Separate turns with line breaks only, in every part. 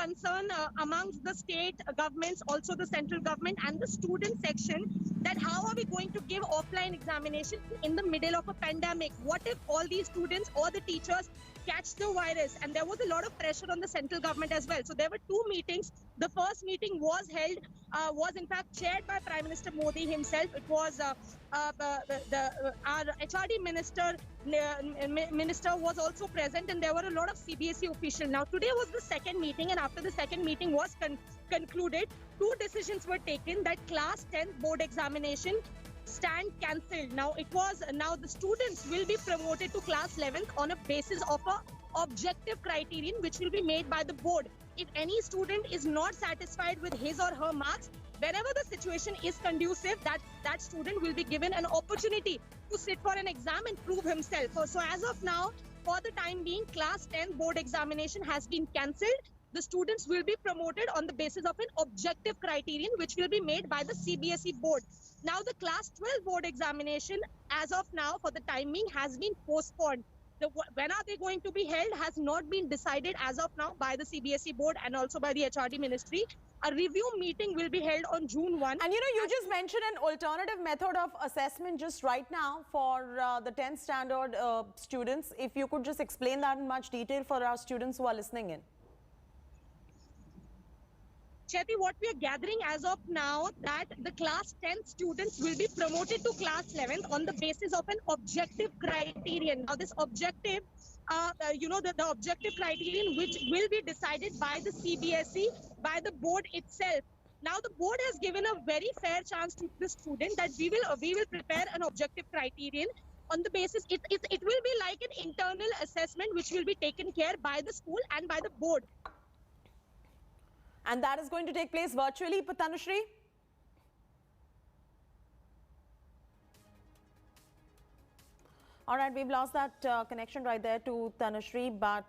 concern amongst the state governments, also the central government and the student section, that how are we going to give offline examination in the middle of a pandemic? What if all these students or the teachers catch the virus? And there was a lot of pressure on the central government as well. So there were two meetings. The first meeting was held, was in fact chaired by Prime Minister Modi himself. It was our HRD minister was also present, and there were a lot of CBSE officials. Now today was the second meeting, and after the second meeting was concluded, two decisions were taken that class 10th board examination stand cancelled. Now the students will be promoted to class 11th on a basis of a objective criterion which will be made by the board. If any student is not satisfied with his or her marks, wherever the situation is conducive, that student will be given an opportunity to sit for an exam and prove himself. So as of now, for the time being, class 10 board examination has been cancelled. The students will be promoted on the basis of an objective criterion which will be made by the CBSE board. Now the class 12 board examination as of now for the time being has been postponed. When are they going to be held has not been decided as of now by the CBSE board and also by the HRD ministry. A review meeting will be held on June 1.
And you just mentioned an alternative method of assessment just right now for the 10th standard students. If you could just explain that in much detail for our students who are listening in.
Chetty, what we are gathering as of now, that the class 10 students will be promoted to class 11th on the basis of an objective criterion. Now this objective, the objective criterion which will be decided by the CBSE, by the board itself. Now the board has given a very fair chance to the student that we will prepare an objective criterion. On the basis, it will be like an internal assessment which will be taken care by the school and by the board.
And that is going to take place virtually, Tanushree? All right, we've lost that connection right there to Tanushree, but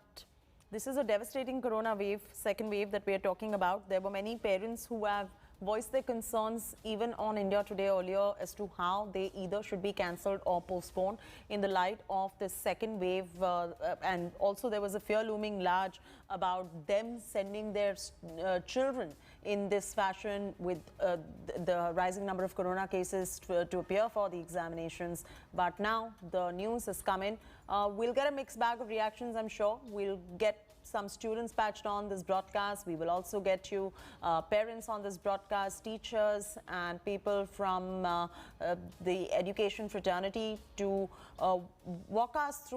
this is a devastating corona wave, second wave that we are talking about. There were many parents who have voiced their concerns even on India Today earlier as to how they either should be cancelled or postponed in the light of this second wave. And also there was a fear looming large about them sending their children in this fashion with the rising number of corona cases to appear for the examinations. But now the news has come in. We'll get a mixed bag of reactions, I'm sure. We'll get some students patched on this broadcast. We will also get you parents on this broadcast, teachers and people from the education fraternity to walk us through